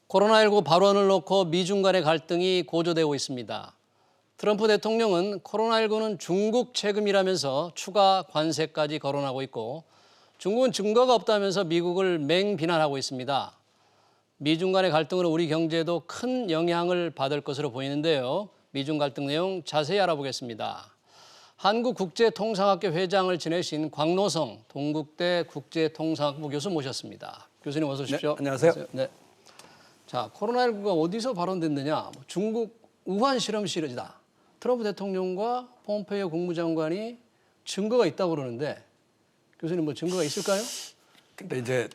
코로나19 발언을 놓고 미중 간의 갈등이 고조되고 있습니다. 트럼프 대통령은 코로나19는 중국 책임이라면서 추가 관세까지 거론하고 있고 중국은 증거가 없다면서 미국을 맹비난하고 있습니다. 미중 간의 갈등으로 우리 경제에도 큰 영향을 받을 것으로 보이는데요. 미중 갈등 내용 자세히 알아보겠습니다. 한국국제통상학회 회장을 지내신 광노성 동국대 국제통상학부 교수 모셨습니다. 교수님 어서 오십시오. 네, 안녕하세요. 네. 자, 코로나19가 어디서 발언됐느냐? 중국 우한 실험실이다. 트럼프 대통령과 폼페이오 국무장관이 증거가 있다고 그러는데 교수님 뭐 증거가 있을까요? 근데 이제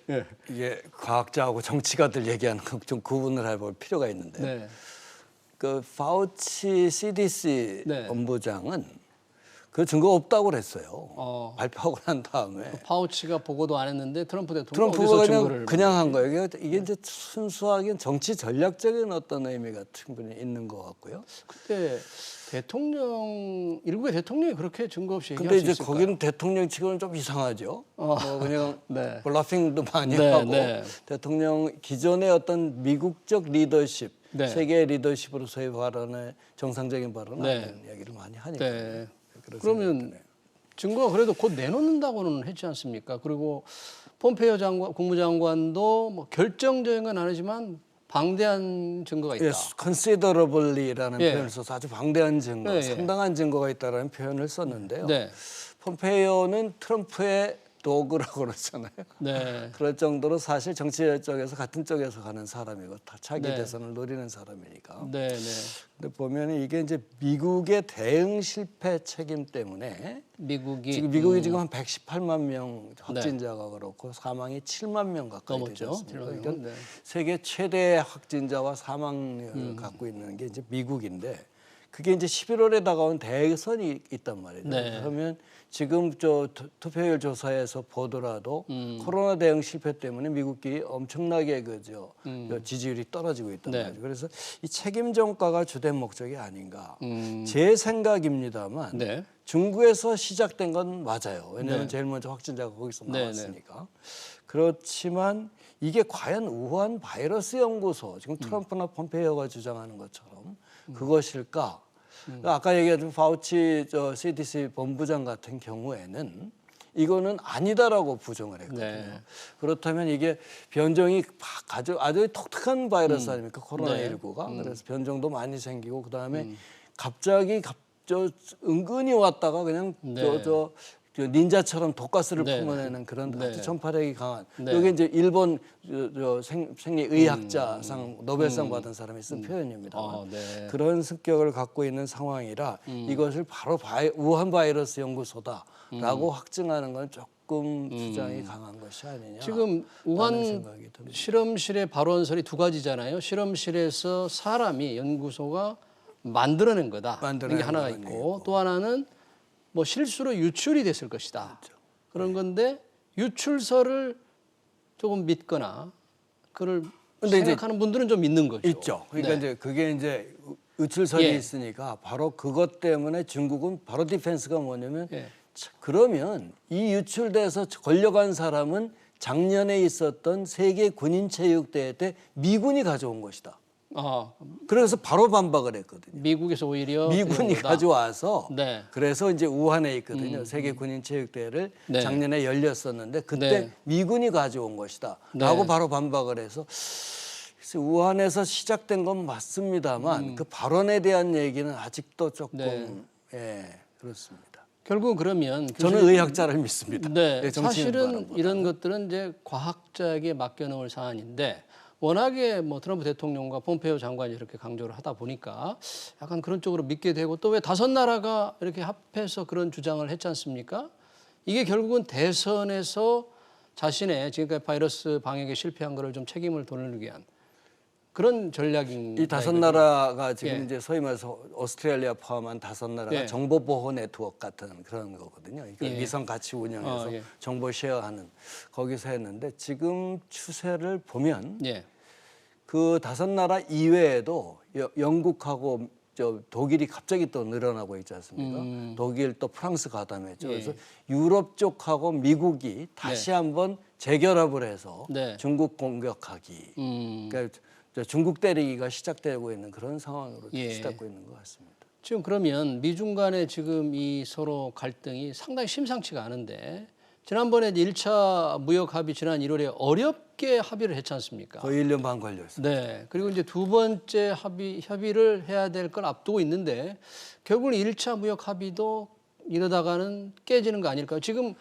이게 과학자하고 정치가들 얘기하는 거 좀 구분을 해볼 필요가 있는데 네. 그 파우치 CDC 네. 본부장은 그 증거 없다고 그랬어요. 발표하고 난 다음에 파우치가 보고도 안 했는데 트럼프 대통령 트럼프가 어디서 증거를 그냥 한 거예요. 이게 이제 순수하게 정치 전략적인 어떤 의미가 충분히 있는 것 같고요. 그때 일국의 대통령이 그렇게 증거 없이 근데 얘기할 수 이제 있을까요? 거기는 대통령 측은 좀 이상하죠. 뭐 그냥 네. 블러핑도 많이 네, 하고 네. 대통령 기존의 어떤 미국적 리더십, 네. 세계 리더십으로서의 발언에 정상적인 발언은 네. 아닌 이야기를 많이 하니까. 네. 그런 그러면 생각이 드네요. 증거가 그래도 곧 내놓는다고는 했지 않습니까? 그리고 폼페이오 국무장관도 뭐 결정적인 건 아니지만 방대한 증거가 있다. Yes, considerably라는 예. 표현을 써서 아주 방대한 증거, 예, 예. 상당한 증거가 있다라는 표현을 썼는데요. 네. 폼페이오는 트럼프의 도구라고 그러잖아요. 네. 그럴 정도로 사실 정치 쪽에서 같은 쪽에서 가는 사람이고 다 차기 네. 대선을 노리는 사람이니까. 네, 네. 근데 보면 이게 이제 미국의 대응 실패 책임 때문에 미국이 지금 한 118만 명 확진자가 그렇고 사망이 7만 명 가까이 되지 넘었죠. 않습니까? 7만 명. 이건 네. 세계 최대 확진자와 사망률을 갖고 있는 게 이제 미국인데 그게 이제 11월에 다가온 대선이 있단 말이죠. 네. 그러면 지금 저 투표율 조사에서 보더라도 코로나 대응 실패 때문에 미국이 엄청나게 저 지지율이 떨어지고 있단 네. 말이죠. 그래서 이 책임 전가가 주된 목적이 아닌가. 제 생각입니다만 네. 중국에서 시작된 건 맞아요. 왜냐하면 네. 제일 먼저 확진자가 거기서 네, 나왔으니까. 그렇지만 이게 과연 우한 바이러스 연구소 지금 트럼프나 폼페이오가 주장하는 것처럼 그것일까? 아까 얘기했던 파우치 CDC 본부장 같은 경우에는 이거는 아니다라고 부정을 했거든요. 네. 그렇다면 이게 변종이 아주 독특한 바이러스 아닙니까? 코로나19가. 그래서 변종도 많이 생기고 그다음에 갑자기 은근히 왔다가 그냥 네. 저 닌자처럼 독가스를 네. 품어내는 그런 네. 아주 전파력이 강한. 네. 여기 이제 일본 생리의학자상 노벨상 받은 사람이 쓴 표현입니다. 네. 그런 성격을 갖고 있는 상황이라 이것을 바로 우한 바이러스 연구소다라고 확증하는 건 조금 주장이 강한 것이 아니냐. 지금 우한 실험실의 발언설이 두 가지잖아요. 실험실에서 사람이 연구소가 만들어낸 거다. 이런 게 하나가 있고 또 하나는 뭐 실수로 유출이 됐을 것이다. 그렇죠. 그런 건데 유출설을 조금 믿거나 그걸 근데 생각하는 분들은 좀 있는 거죠. 있죠. 그러니까 네. 이제 그게 이제 유출설이 예. 있으니까 바로 그것 때문에 중국은 바로 디펜스가 뭐냐면 예. 그러면 이 유출돼서 걸려간 사람은 작년에 있었던 세계 군인체육대회 때 미군이 가져온 것이다. 그래서 바로 반박을 했거든요. 미국에서 오히려 미군이 이런 거다. 가져와서 네. 그래서 이제 우한에 있거든요. 세계 군인체육대회를 네. 작년에 열렸었는데 그때 네. 미군이 가져온 것이다. 네. 라고 바로 반박을 해서 글쎄, 우한에서 시작된 건 맞습니다만 그 발언에 대한 얘기는 아직도 조금 네. 그렇습니다. 결국 그러면 저는 의학자를 믿습니다. 네, 네, 정치인 사실은 발언보다는. 이런 것들은 이제 과학자에게 맡겨놓을 사안인데 워낙에 뭐 트럼프 대통령과 폼페이오 장관이 이렇게 강조를 하다 보니까 약간 그런 쪽으로 믿게 되고 또 왜 5나라가 이렇게 합해서 그런 주장을 했지 않습니까? 이게 결국은 대선에서 자신의 지금까지 바이러스 방역에 실패한 거를 좀 책임을 돌리기 위한 그런 전략인 이 5나라가 지금 예. 이제 소위 말해서 오스트레일리아 포함한 5나라가 예. 정보보호 네트워크 같은 그런 거거든요. 이거 예. 위성 같이 운영해서 예. 정보 쉐어하는 거기서 했는데 지금 추세를 보면 예. 그 5나라 이외에도 영국하고 독일이 갑자기 또 늘어나고 있지 않습니까? 독일 또 프랑스 가담했죠. 예. 그래서 유럽 쪽하고 미국이 다시 한번 재결합을 해서 네. 중국 공격하기, 그러니까 중국 때리기가 시작되고 있는 그런 상황으로 예. 시작되고 있는 것 같습니다. 지금 그러면 미중 간의 지금 이 서로 갈등이 상당히 심상치가 않은데 지난번에 이제 1차 무역 합의 지난 1월에 어렵게 합의를 했지 않습니까? 거의 1년 반 걸렸어요. 네. 그리고 이제 두 번째 협의를 해야 될 걸 앞두고 있는데 결국은 1차 무역 합의도 이러다가는 깨지는 거 아닐까요? 지금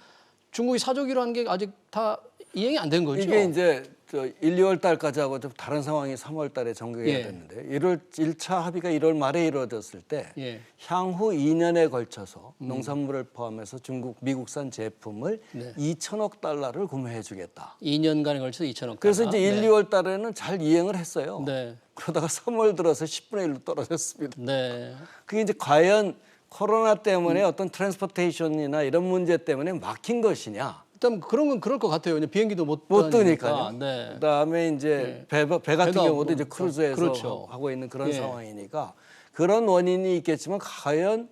중국이 사조기로 한 게 아직 다 이행이 안 된 거죠? 이게 이제 1, 2월 달까지 하고 좀 다른 상황이 3월 달에 전개가 예. 됐는데 1차 합의가 1월 말에 이루어졌을 때 예. 향후 2년에 걸쳐서 농산물을 포함해서 중국, 미국산 제품을 네. 2천억 달러를 구매해 주겠다. 2년간에 걸쳐서 2천억 그래서 달러. 이제 1, 네. 2월 달에는 잘 이행을 했어요. 네. 그러다가 3월 들어서 10분의 1로 떨어졌습니다. 네. 그게 이제 과연 코로나 때문에 어떤 트랜스포테이션이나 이런 문제 때문에 막힌 것이냐. 일단 그런 건 그럴 것 같아요. 그냥 비행기도 못 뜨니까요. 네. 그다음에 이제 배 같은 배가 경우도 이제 없고, 크루즈에서 그렇죠. 하고 있는 그런 예. 상황이니까 그런 원인이 있겠지만 과연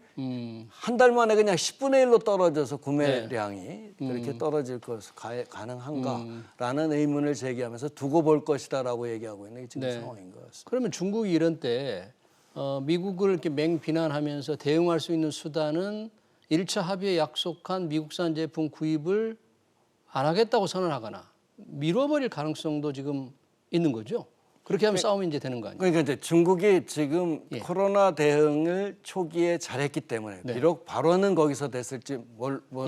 한 달 만에 그냥 10분의 1로 떨어져서 구매량이 그렇게 떨어질 것이 가능한가라는 의문을 제기하면서 두고 볼 것이다라고 얘기하고 있는 게 지금 네. 상황인 것 같습니다. 그러면 중국이 이런 때 미국을 이렇게 맹비난하면서 대응할 수 있는 수단은 1차 합의에 약속한 미국산 제품 구입을 안 하겠다고 선언하거나 미뤄버릴 가능성도 지금 있는 거죠. 그렇게 하면 싸움이 이제 되는 거 아니에요? 그러니까 이제 중국이 지금 예. 코로나 대응을 초기에 잘했기 때문에 네. 비록 발언은 거기서 됐을지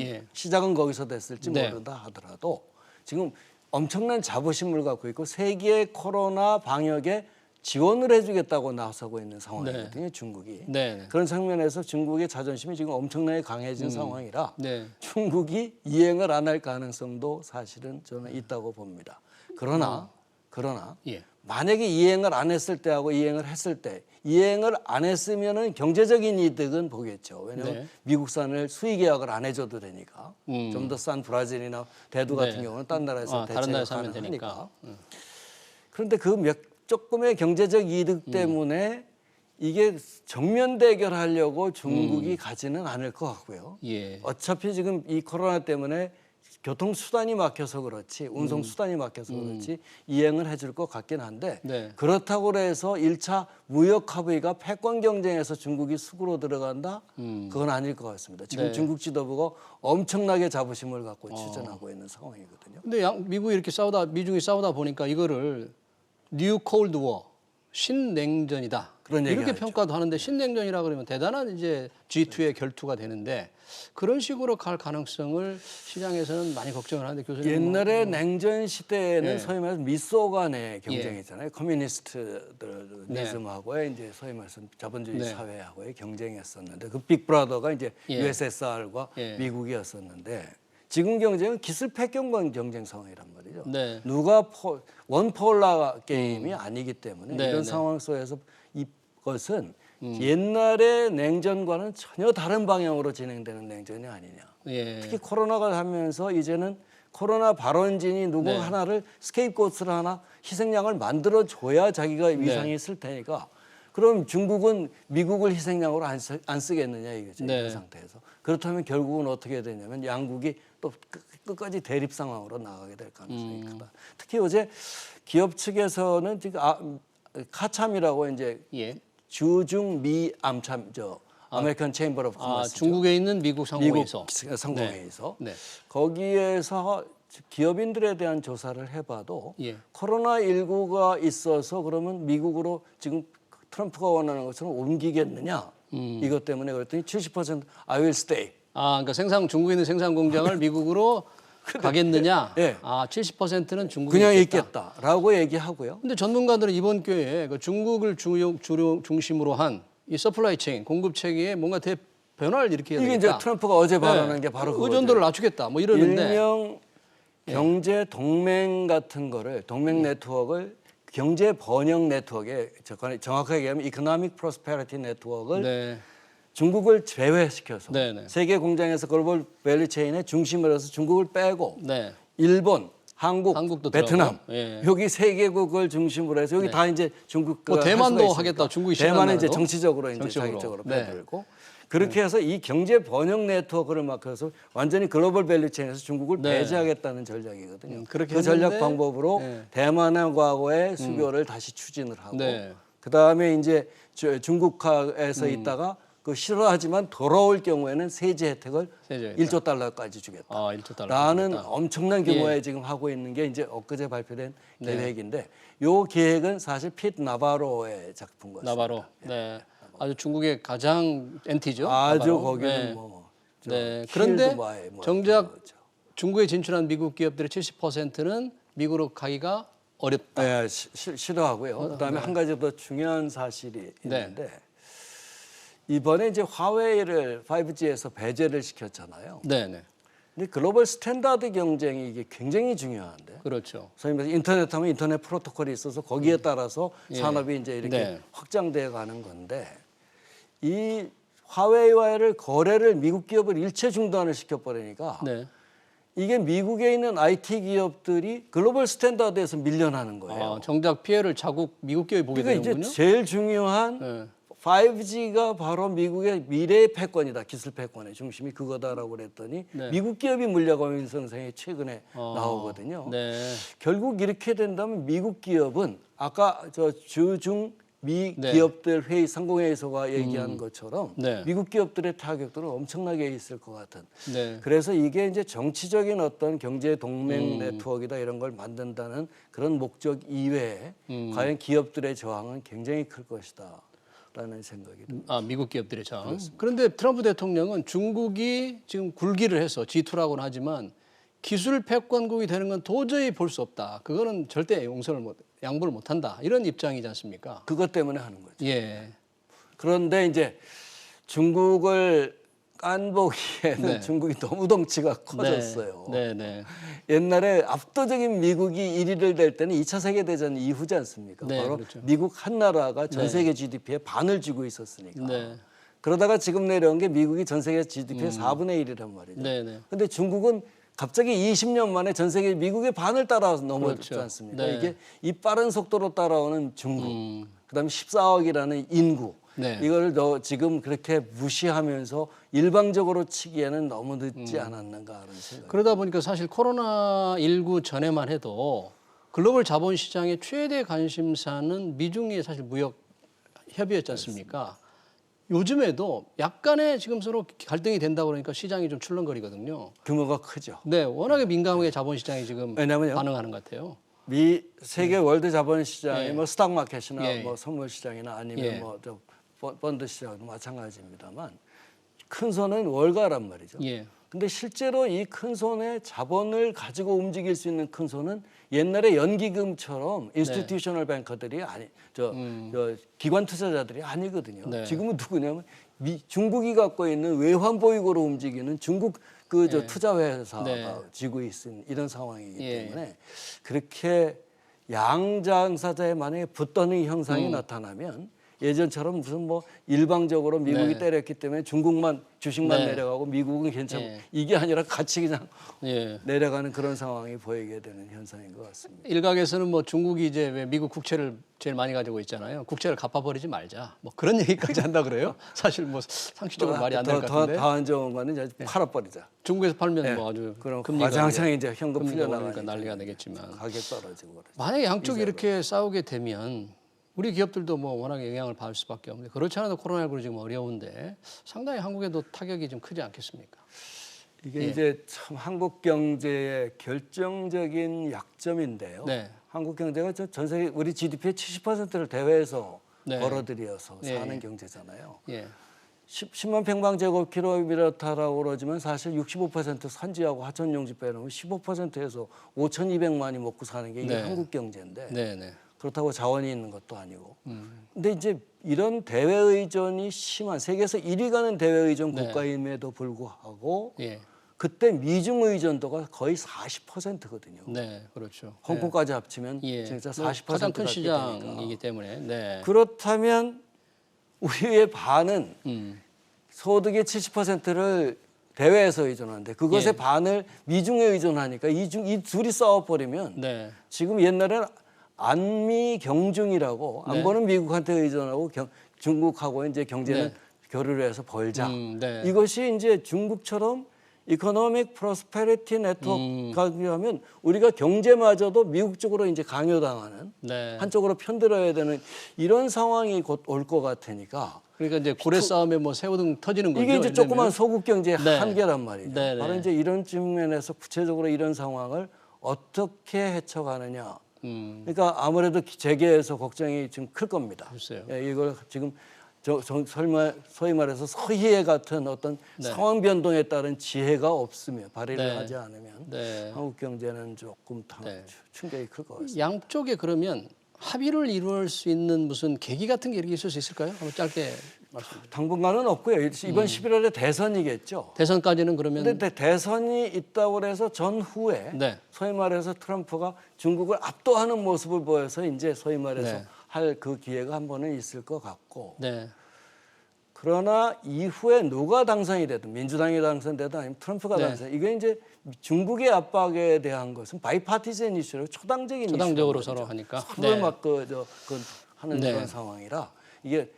예. 시작은 거기서 됐을지 네. 모른다 하더라도 지금 엄청난 자부심을 갖고 있고 세계 코로나 방역에 지원을 해주겠다고 나서고 있는 상황이거든요. 중국이. 네. 그런 측면에서 중국의 자존심이 지금 엄청나게 강해진 상황이라 네. 중국이 이행을 안 할 가능성도 사실은 저는 있다고 봅니다. 그러나 예. 만약에 이행을 안 했을 때하고 이행을 했을 때 이행을 안 했으면은 경제적인 이득은 보겠죠. 왜냐하면 네. 미국산을 수의 계약을 안 해줘도 되니까 좀 더 싼 브라질이나 대두 같은 네. 경우는 딴 나라에서 다른 대체가 나라에서 하면 가능하니까. 되니까. 그런데 그 조금의 경제적 이득 때문에 이게 정면 대결하려고 중국이 가지는 않을 것 같고요. 예. 어차피 지금 이 코로나 때문에 교통 수단이 막혀서 그렇지 운송 수단이 막혀서 그렇지 이행을 해줄 것 같긴 한데 네. 그렇다고 해서 1차 무역 합의가 패권 경쟁에서 중국이 수구로 들어간다? 그건 아닐 것 같습니다. 지금 네. 중국 지도부가 엄청나게 자부심을 갖고 추진하고 있는 상황이거든요. 근데 미국이 이렇게 미중이 싸우다 보니까 이거를 뉴 콜드 워, 신냉전이다. 그런 이렇게 얘기하죠. 평가도 하는데 신냉전이라 그러면 대단한 이제 G2의 결투가 되는데 그런 식으로 갈 가능성을 시장에서는 많이 걱정을 하는데 교수님 옛날에 냉전 시대에는 예. 소위 말해서 미소 간의 경쟁이잖아요. 커뮤니스트들 네. 니즘하고의 이제 소위 말해서 자본주의 네. 사회하고의 경쟁이었었는데 그 빅브라더가 이제 예. USSR과 예. 미국이었었는데 지금 경쟁은 기술패권 경쟁 상황이란 말이죠. 네. 누가 원폴라 게임이 아니기 때문에 네, 이런 네. 상황 속에서 이것은 옛날의 냉전과는 전혀 다른 방향으로 진행되는 냉전이 아니냐. 예. 특히 코로나가 하면서 이제는 코로나 발원진이 누구 네. 하나를 스케이프고트를 하나 희생양을 만들어 줘야 자기가 위상이 있을 테니까 그럼 중국은 미국을 희생양으로 안 쓰겠느냐 이거죠. 네. 이런 상태에서. 그렇다면 결국은 어떻게 되냐면 양국이 또 끝까지 대립 상황으로 나가게 될 가능성이 크다. 특히 어제 기업 측에서는 지금 카참이라고 이제 예. 주중 미 암참 아메리칸 체인버 오브 커머스 중국에 있는 미국 상공회의소. 미국 상공회의소 네. 거기에서 기업인들에 대한 조사를 해봐도 예. 코로나19가 있어서 그러면 미국으로 지금 트럼프가 원하는 것처럼 옮기겠느냐 이것 때문에 그랬더니 70% I will stay. 그러니까 중국에 있는 생산 공장을 미국으로 가겠느냐? 예. 70%는 중국에 그냥 있겠다. 있겠다라고 얘기하고요. 근데 전문가들은 이번 기회에 그 중국을 중심으로 한 이 서플라이 체인 공급 체계에 뭔가 변화를 일으켜야 이게 되겠다. 이제 트럼프가 어제 발언한 게 바로 그거죠. 의존도를 낮추겠다. 뭐 이러는데. 일명 경제 동맹 같은 거를 동맹 네트워크를 경제 번영 네트워크에 정확하게 얘기하면 이코노믹 프로스페리티 네트워크를 네. 중국을 제외시켜서 네네. 세계 공장에서 글로벌 밸류 체인의 중심을 해서 중국을 빼고 네. 일본, 한국, 한국도 베트남 들어가고. 예. 여기 세 개국을 중심으로 해서 여기 네. 다 이제 중국 뭐 할 대만도 수가 있으니까. 하겠다. 중국이 싫어하는 대만은 이제 나라도. 정치적으로 이제 정치적으로. 자기적으로 네. 빼들고 그렇게 해서 이 경제 번영 네트워크를 막혀서 완전히 글로벌 밸류체인에서 중국을 네. 배제하겠다는 전략이거든요. 그렇게 그 전략 했는데, 방법으로 네. 대만의 과거의 수교를 다시 추진을 하고 네. 그다음에 이제 중국에서 있다가 그 싫어하지만 돌아올 경우에는 세제 혜택을 세제 혜택. 1조 달러까지 주겠다. 아, 1조 달러. 라는 주겠다. 엄청난 규모의 지금 하고 있는 게 이제 엊그제 발표된 네. 계획인데 요 계획은 사실 핏 나바로의 작품 같습니다. 나바로. 네. 아주 중국의 가장 엔티죠. 아주 나바로. 거기는 네. 뭐 네. 그런데 힐드바이 뭐 정작 거죠. 중국에 진출한 미국 기업들의 70%는 미국으로 가기가 어렵다. 네, 싫어하고요. 그다음에 한 가지 더 중요한 사실이 있는데 이번에 이제 화웨이를 5G에서 배제를 시켰잖아요. 네, 네. 근데 글로벌 스탠다드 경쟁이 이게 굉장히 중요한데. 그렇죠. 소위 말해서 인터넷 하면 인터넷 프로토콜이 있어서 거기에 따라서 산업이 이제 이렇게 네. 확장돼 가는 건데 이 화웨이와의 거래를 미국 기업을 일체 중단을 시켜버리니까 네. 이게 미국에 있는 IT 기업들이 글로벌 스탠다드에서 밀려나는 거예요. 아, 정작 피해를 자국 미국 기업이 보게 그러니까 이제 되는군요. 제일 중요한 네. 5G가 바로 미국의 미래의 패권이다. 기술 패권의 중심이 그거다라고 그랬더니 네. 미국 기업이 물려가는 선생이 최근에 나오거든요. 네. 결국 이렇게 된다면 미국 기업은 아까 저 주중 미 네. 기업들 회의 상공회의소가 얘기한 것처럼 네. 미국 기업들의 타격들은 엄청나게 있을 것 같은. 네. 그래서 이게 이제 정치적인 어떤 경제 동맹 네트워크이다 이런 걸 만든다는 그런 목적 이외에 과연 기업들의 저항은 굉장히 클 것이다라는 생각이 듭니다. 아, 미국 기업들의 저항. 그런데 트럼프 대통령은 중국이 지금 굴기를 해서 G2라고는 하지만 기술 패권국이 되는 건 도저히 볼 수 없다. 그거는 절대 양보를 못한다. 이런 입장이지 않습니까? 그것 때문에 하는 거죠. 예. 그런데 이제 중국을 깐보기에는 네. 중국이 너무 덩치가 커졌어요. 네, 네. 옛날에 압도적인 미국이 1위를 될 때는 2차 세계대전 이후지 않습니까? 네, 바로 그렇죠. 미국 한 나라가 전 세계 GDP의 반을 쥐고 있었으니까. 네. 그러다가 지금 내려온 게 미국이 전 세계 GDP의 4분의 1이란 말이죠. 네, 네. 근데 중국은 갑자기 20년 만에 전 세계 미국의 반을 따라서 넘어졌지 그렇죠. 않습니까? 네. 이게 이 빠른 속도로 따라오는 중국, 그다음에 14억이라는 인구, 네. 이걸 지금 그렇게 무시하면서 일방적으로 치기에는 너무 늦지 않았는가 하는 생각. 그러다 보니까 사실 코로나19 전에만 해도 글로벌 자본시장의 최대 관심사는 미중의 사실 무역 협의였지 않습니까? 요즘에도 약간의 지금 서로 갈등이 된다고 그러니까 시장이 좀 출렁거리거든요. 규모가 크죠. 네, 워낙에 민감하게 자본시장이 지금 왜냐면요. 반응하는 것 같아요. 미 세계 월드 자본 시장이 예. 뭐 스탁 마켓이나 예. 뭐 선물 시장이나 아니면 예. 뭐 저 펀드 시장도 마찬가지입니다만 큰 손은 월가란 말이죠. 예. 근데 실제로 이 큰 손의 자본을 가지고 움직일 수 있는 큰 손은 옛날에 연기금처럼 인스티튜셔널 뱅커들이 저 기관 투자자들이 아니거든요. 네. 지금은 누구냐면 중국이 갖고 있는 외환 보유고로 움직이는 중국 저 투자 회사가 네. 쥐고 있는 이런 상황이기 예. 때문에 그렇게 양장사자의 만약에 붙더니 현상이 나타나면 예전처럼 무슨 뭐 일방적으로 미국이 네. 때렸기 때문에 중국만 주식만 네. 내려가고 미국은 괜찮고 예. 이게 아니라 같이 그냥 예. 내려가는 그런 상황이 보이게 되는 현상인 것 같습니다. 일각에서는 뭐 중국이 이제 왜 미국 국채를 제일 많이 가지고 있잖아요. 국채를 갚아버리지 말자. 뭐 그런 얘기까지 한다 그래요. 사실 뭐 상식적으로 말이 안 될 것 같은데. 더 안 좋은 거는 이제 팔아버리자. 중국에서 팔면 뭐 아주 그럼 금리가 과장창 이제 현금 금리가 풀려나가니까 오르니까 난리가 되겠지만 가격 떨어지고 그러죠. 만약에 양쪽이 이렇게 싸우게 되면 우리 기업들도 뭐 워낙에 영향을 받을 수밖에 없는데 그렇지 않아도 코로나19로 지금 어려운데 상당히 한국에도 타격이 좀 크지 않겠습니까? 이게 이제 참 한국 경제의 결정적인 약점인데요. 네. 한국 경제가 전 세계 우리 GDP의 70%를 대외에서 네. 벌어들여서 네. 사는 경제잖아요. 예. 10만 평방제곱킬로미터라고 그러지만 사실 65% 산지하고 하천용지 빼놓으면 15%에서 5,200만이 먹고 사는 게 이게 네. 한국 경제인데 네, 네. 그렇다고 자원이 있는 것도 아니고. 근데 이제 이런 대외 의존이 심한 세계에서 1위 가는 대외 의존 네. 국가임에도 불구하고 예. 그때 미중 의존도가 거의 40%거든요. 네, 그렇죠. 홍콩까지 합치면 예. 진짜 뭐 40% 가장 큰 되니까. 시장이기 때문에. 네. 그렇다면 우리의 반은 소득의 70%를 대외에서 의존하는데 그것의 예. 반을 미중에 의존하니까 이 둘이 싸워버리면 네. 지금 옛날에는 안미 경중이라고 네. 안보는 미국한테 의존하고 중국하고 이제 경제는 네. 교류를 해서 벌자. 네. 이것이 이제 중국처럼 이코노믹 프로스페리티 네트워크가 하면 우리가 경제마저도 미국 쪽으로 이제 강요당하는 네. 한쪽으로 편들어야 되는 이런 상황이 곧 올 것 같으니까 그러니까 이제 고래 싸움에 뭐 새우등 터지는 거죠. 이게 이제 이러면. 조그만 소국 경제의 네. 한계란 말이죠. 네, 네. 바로 이제 이런 측면에서 구체적으로 이런 상황을 어떻게 헤쳐가느냐. 그러니까 아무래도 재계에서 걱정이 지금 클 겁니다. 글쎄요. 예, 이걸 지금 설마 소위 말해서 서희애 같은 어떤 상황 변동에 따른 지혜가 없으면 발휘를 네. 하지 않으면 네. 한국 경제는 조금 네. 충격이 클 것 같습니다. 양쪽에 그러면 합의를 이룰 수 있는 무슨 계기 같은 게 이렇게 있을 수 있을까요? 한번 짧게 말씀해 주세요. 당분간은 없고요. 이번 11월에 대선이겠죠. 대선까지는 그러면 근데 대선이 있다고 해서 전후에 네. 소위 말해서 트럼프가 중국을 압도하는 모습을 보여서 이제 소위 말해서 네. 할 그 기회가 한 번은 있을 것 같고 네. 그러나 이후에 누가 당선이 되든 민주당이 당선되든 아니면 트럼프가 네. 당선 이게 이제 중국의 압박에 대한 것은 바이파티즌 이슈로 초당적인 초당적으로 이슈로 서로 하니까. 서로 네. 막 하는 네. 그런 상황이라 이게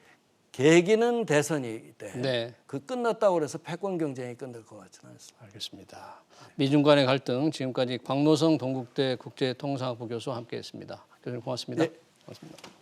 계기는 대선이 때 네. 그 끝났다고 그래서 패권 경쟁이 끝날 것 같지는 않습니다. 알겠습니다. 미중 간의 갈등 지금까지 광노성 동국대 국제통상학부 교수와 함께했습니다. 교수님 고맙습니다. 네. 고맙습니다.